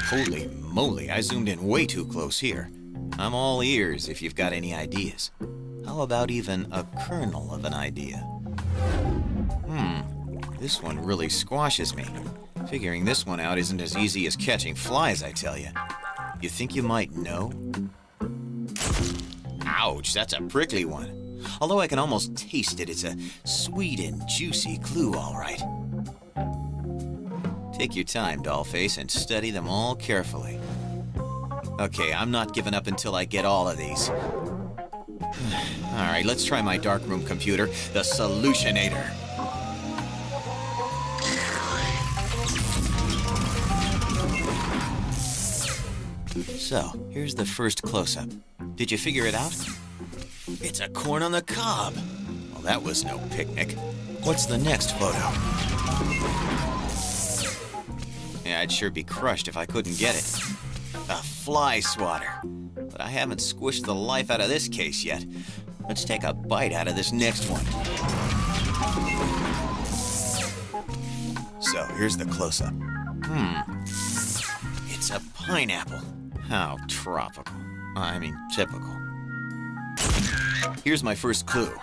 Holy moly, I zoomed in way too close here. I'm all ears if you've got any ideas. How about even a kernel of an idea? This one really squashes me. Figuring this one out isn't as easy as catching flies, I tell you. You think you might know? Ouch, that's a prickly one. Although I can almost taste it, it's a sweet and juicy clue, all right. Take your time, Dollface, and study them all carefully. Okay, I'm not giving up until I get all of these. All right, let's try my darkroom computer, the Solutionator. So, here's the first close-up. Did you figure it out? It's a corn on the cob. Well, that was no picnic. What's the next photo? Yeah, I'd sure be crushed if I couldn't get it. A fly swatter. But I haven't squished the life out of this case yet. Let's take a bite out of this next one. So, here's the close-up. It's a pineapple. How tropical. I mean, typical. Here's my first clue.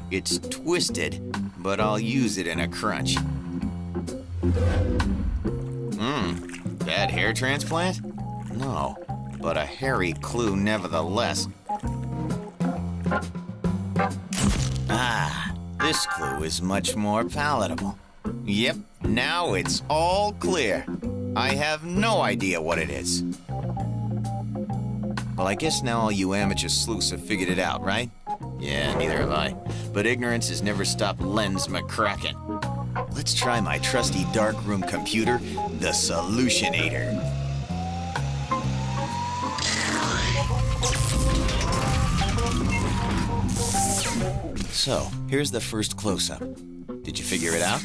It's twisted, but I'll use it in a crunch. Bad hair transplant? No, but a hairy clue nevertheless. This clue is much more palatable. Yep, now it's all clear. I have no idea what it is. Well, I guess now all you amateur sleuths have figured it out, right? Yeah, neither have I. But ignorance has never stopped Len's McCracken. Let's try my trusty darkroom computer, the Solutionator. So, here's the first close-up. Did you figure it out?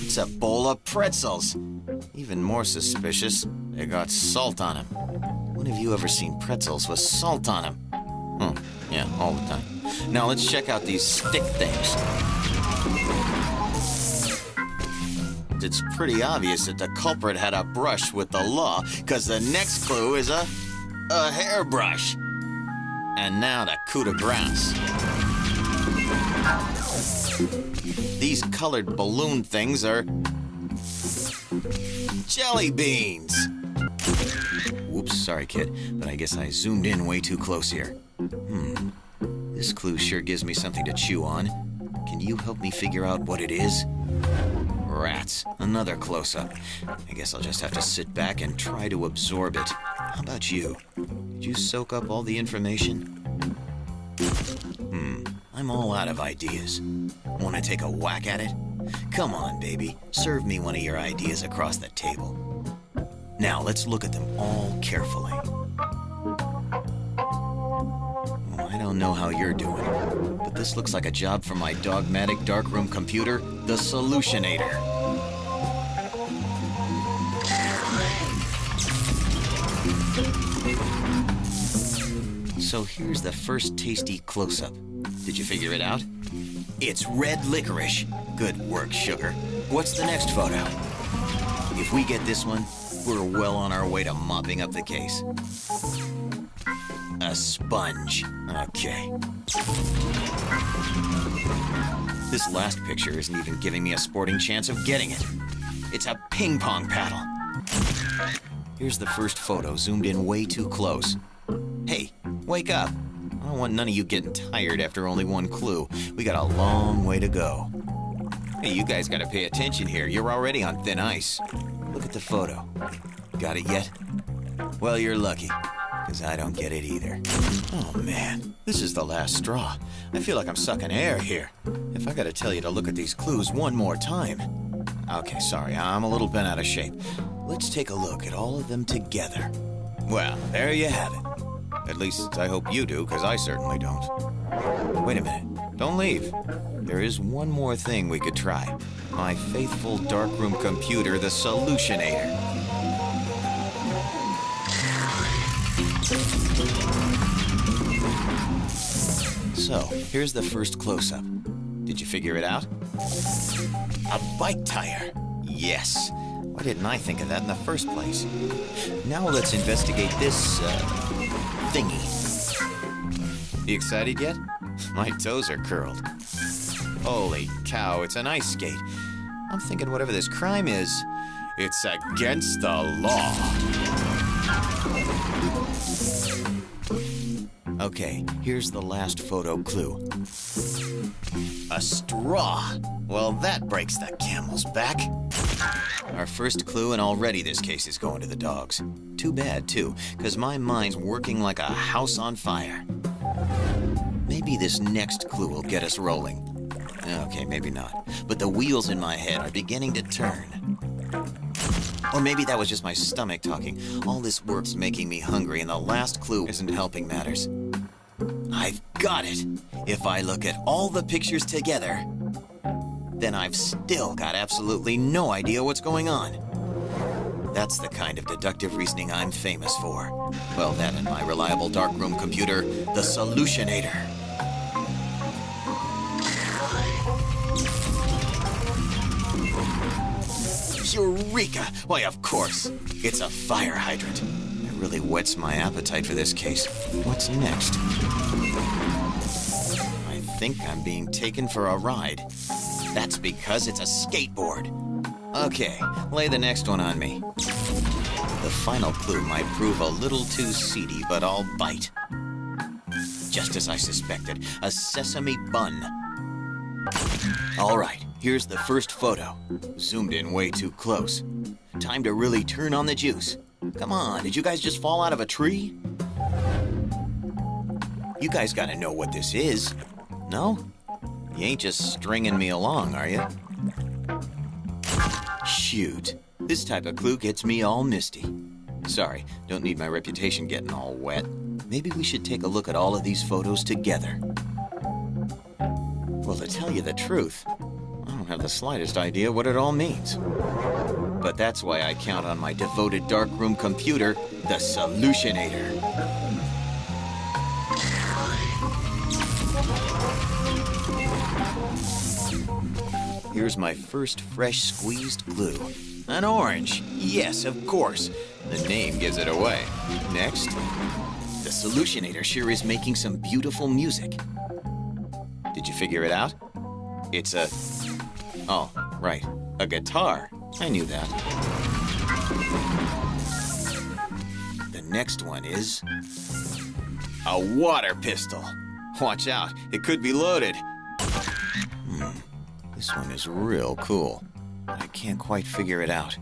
It's a bowl of pretzels. Even more suspicious, they got salt on them. When have you ever seen pretzels with salt on them? Yeah, all the time. Now let's check out these stick things. It's pretty obvious that the culprit had a brush with the law, because the next clue is a hairbrush. And now the coup de grace. These colored balloon things are jelly beans. Whoops, sorry, kid, but I guess I zoomed in way too close here. This clue sure gives me something to chew on. Can you help me figure out what it is? Rats, another close-up. I guess I'll just have to sit back and try to absorb it. How about you? Did you soak up all the information? I'm all out of ideas. Want to take a whack at it? Come on, baby. Serve me one of your ideas across the table. Now, let's look at them all carefully. Well, I don't know how you're doing, but this looks like a job for my dogmatic darkroom computer, the Solutionator. So here's the first tasty close-up. Did you figure it out? It's red licorice. Good work, sugar. What's the next photo? If we get this one, we're well on our way to mopping up the case. A sponge. Okay. This last picture isn't even giving me a sporting chance of getting it. It's a ping pong paddle. Here's the first photo, zoomed in way too close. Hey, wake up. I don't want none of you getting tired after only one clue. We got a long way to go. Hey, you guys gotta pay attention here. You're already on thin ice. Look at the photo. Got it yet? Well, you're lucky, because I don't get it either. Oh, man, this is the last straw. I feel like I'm sucking air here. If I gotta tell you to look at these clues one more time. Okay, sorry, I'm a little bent out of shape. Let's take a look at all of them together. Well, there you have it. At least I hope you do, because I certainly don't. Wait a minute. Don't leave. There is one more thing we could try. My faithful darkroom computer, the Solutionator. So, here's the first close-up. Did you figure it out? A bike tire. Yes. Why didn't I think of that in the first place? Now let's investigate this, thingy. You excited yet? My toes are curled. Holy cow, it's an ice skate. I'm thinking whatever this crime is, it's against the law. Okay, here's the last photo clue. A straw. Well, that breaks the camel's back. Our first clue, and already this case is going to the dogs. Too bad, too, because my mind's working like a house on fire. Maybe this next clue will get us rolling. Okay, maybe not. But the wheels in my head are beginning to turn. Or maybe that was just my stomach talking. All this work's making me hungry, and the last clue isn't helping matters. I've got it! If I look at all the pictures together, then I've still got absolutely no idea what's going on. That's the kind of deductive reasoning I'm famous for. Well, that and my reliable darkroom computer, the Solutionator. Eureka! Why, of course. It's a fire hydrant. It really whets my appetite for this case. What's next? I think I'm being taken for a ride. That's because it's a skateboard. Okay, lay the next one on me. The final clue might prove a little too seedy, but I'll bite. Just as I suspected, a sesame bun. All right, here's the first photo. Zoomed in way too close. Time to really turn on the juice. Come on, did you guys just fall out of a tree? You guys gotta know what this is. No? You ain't just stringing me along, are you? Shoot, this type of clue gets me all misty. Sorry, don't need my reputation getting all wet. Maybe we should take a look at all of these photos together. Well, to tell you the truth, I don't have the slightest idea what it all means. But that's why I count on my devoted darkroom computer, the Solutionator. Here's my first fresh squeezed clue. An orange. Yes, of course. The name gives it away. Next. The Solutionator sure is making some beautiful music. Did you figure it out? It's a... Oh, right. A guitar. I knew that. The next one is... a water pistol. Watch out. It could be loaded. This one is real cool. I can't quite figure it out.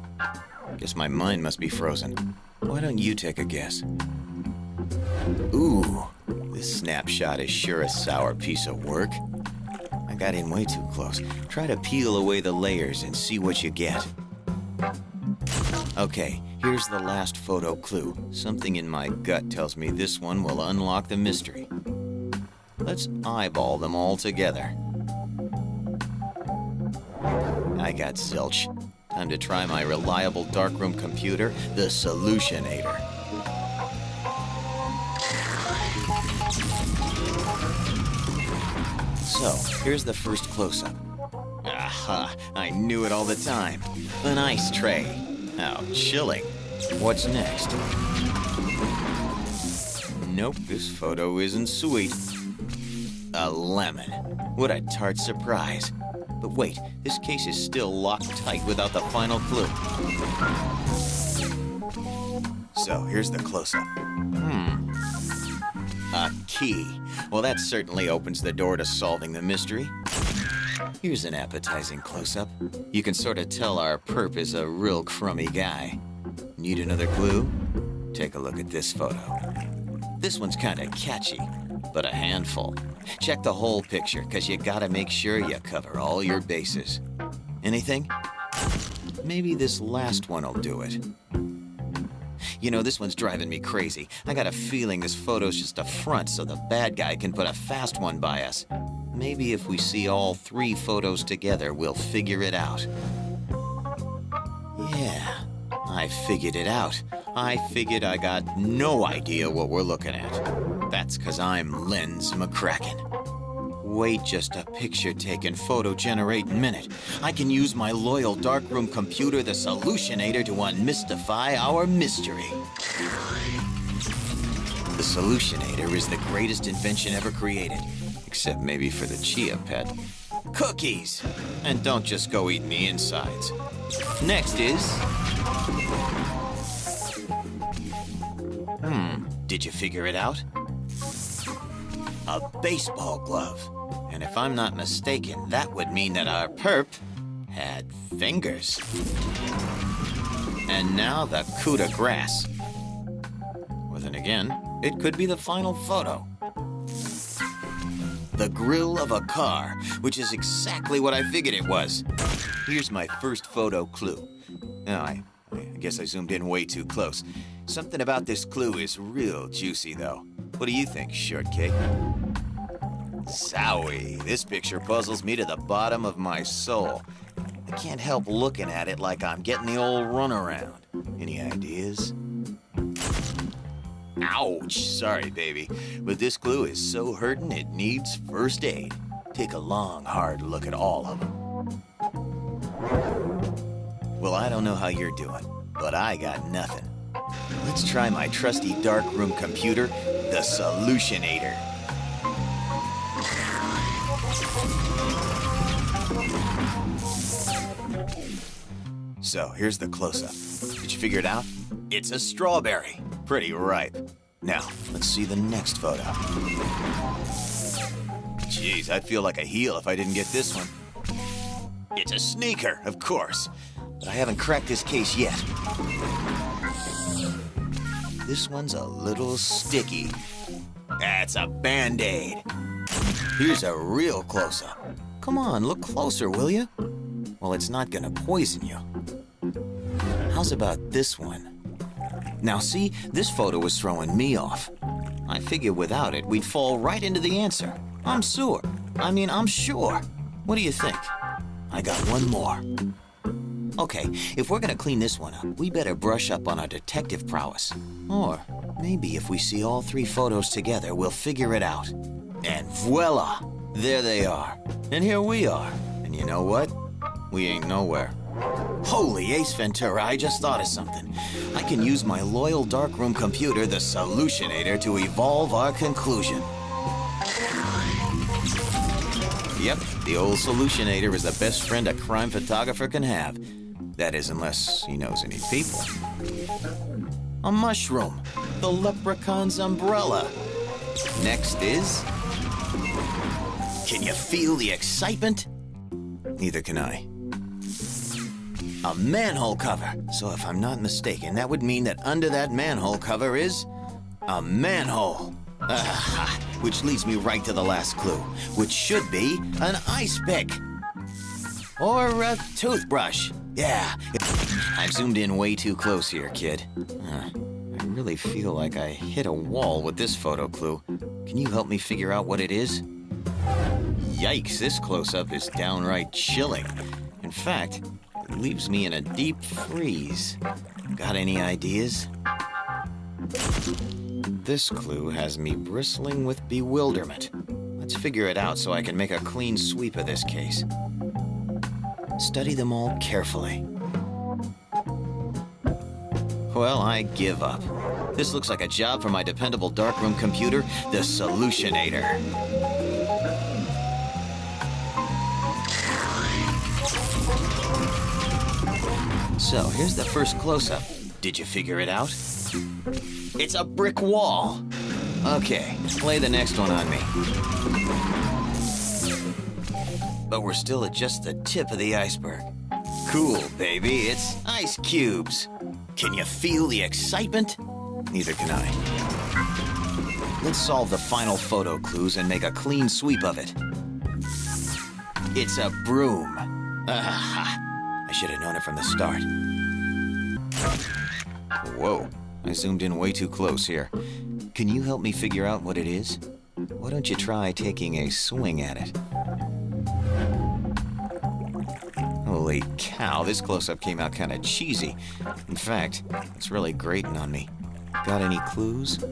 Guess my mind must be frozen. Why don't you take a guess? Ooh, this snapshot is sure a sour piece of work. I got in way too close. Try to peel away the layers and see what you get. Okay, here's the last photo clue. Something in my gut tells me this one will unlock the mystery. Let's eyeball them all together. I got zilch. Time to try my reliable darkroom computer, the Solutionator. So, here's the first close-up. Aha, I knew it all the time. An ice tray. How chilling. What's next? Nope, this photo isn't sweet. A lemon. What a tart surprise. But wait, this case is still locked tight without the final clue. So, here's the close-up. A key. Well, that certainly opens the door to solving the mystery. Here's an appetizing close-up. You can sort of tell our perp is a real crummy guy. Need another clue? Take a look at this photo. This one's kind of catchy, but a handful. Check the whole picture, because you gotta make sure you cover all your bases. Anything? Maybe this last one'll do it. You know, this one's driving me crazy. I got a feeling this photo's just a front so the bad guy can put a fast one by us. Maybe if we see all three photos together, we'll figure it out. Yeah, I figured it out. I figured I got no idea what we're looking at. That's because I'm Lens McCracken. wait just a picture-taking, photo-generating minute. I can use my loyal darkroom computer, the Solutionator, to unmystify our mystery. The Solutionator is the greatest invention ever created. Except maybe for the Chia Pet. Cookies! And don't just go eating the insides. Next is... did you figure it out? A baseball glove. And if I'm not mistaken, that would mean that our perp had fingers. And now the coup de grace. Well, then again, it could be the final photo. The grill of a car, which is exactly what I figured it was. Here's my first photo clue. Now, I guess I zoomed in way too close. Something about this clue is real juicy, though. What do you think, Shortcake? Zowie, this picture puzzles me to the bottom of my soul. I can't help looking at it like I'm getting the old runaround. Any ideas? Ouch, sorry, baby, but this clue is so hurtin' it needs first aid. Take a long, hard look at all of them. Well, I don't know how you're doing, but I got nothing. Let's try my trusty darkroom computer, the Solutionator. So, here's the close-up. Did you figure it out? It's a strawberry. Pretty ripe. Now, let's see the next photo. Jeez, I'd feel like a heel if I didn't get this one. It's a sneaker, of course. But I haven't cracked this case yet. This one's a little sticky. That's a Band-Aid. Here's a real close-up. Come on, look closer, will you? Well, it's not gonna poison you. How's about this one? Now see, this photo was throwing me off. I figured without it, we'd fall right into the answer. I'm sure. I'm sure. What do you think? I got one more. Okay, if we're gonna clean this one up, we better brush up on our detective prowess. Or maybe if we see all three photos together, we'll figure it out. And voila! There they are. And here we are. And you know what? We ain't nowhere. Holy Ace Ventura, I just thought of something. I can use my loyal darkroom computer, the Solutionator, to evolve our conclusion. Yep, the old Solutionator is the best friend a crime photographer can have. That is, unless he knows any people. A mushroom, the leprechaun's umbrella. Next is... Can you feel the excitement? Neither can I. A manhole cover. So if I'm not mistaken, that would mean that under that manhole cover is a manhole. Which leads me right to the last clue, which should be an ice pick. Or a toothbrush. Yeah, I've zoomed in way too close here, kid. I really feel like I hit a wall with this photo clue. Can you help me figure out what it is? Yikes, this close-up is downright chilling. In fact, it leaves me in a deep freeze. Got any ideas? This clue has me bristling with bewilderment. Let's figure it out so I can make a clean sweep of this case. Study them all carefully. Well, I give up. This looks like a job for my dependable darkroom computer, the Solutionator. So, here's the first close-up. Did you figure it out? It's a brick wall. Okay, play the next one on me. But we're still at just the tip of the iceberg. Cool, baby, it's ice cubes. Can you feel the excitement? Neither can I. Let's solve the final photo clues and make a clean sweep of it. It's a broom. I should have known it from the start. Whoa, I zoomed in way too close here. Can you help me figure out what it is? Why don't you try taking a swing at it? Holy cow, this close-up came out kind of cheesy. In fact, it's really grating on me. Got any clues?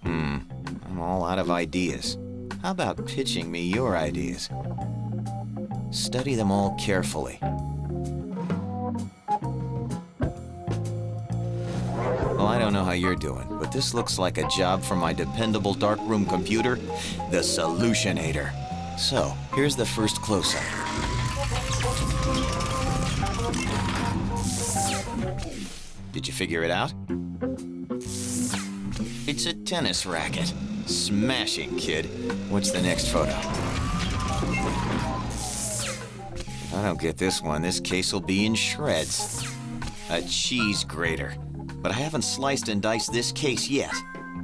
I'm all out of ideas. How about pitching me your ideas? Study them all carefully. Well, I don't know how you're doing, but this looks like a job for my dependable darkroom computer, the Solutionator. So, here's the first close-up. Did you figure it out? It's a tennis racket. Smashing, kid. What's the next photo? If I don't get this one, this case will be in shreds. A cheese grater. But I haven't sliced and diced this case yet.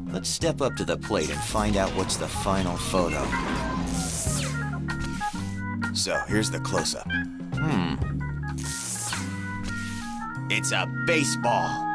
Let's step up to the plate and find out what's the final photo. So, here's the close-up. It's a baseball.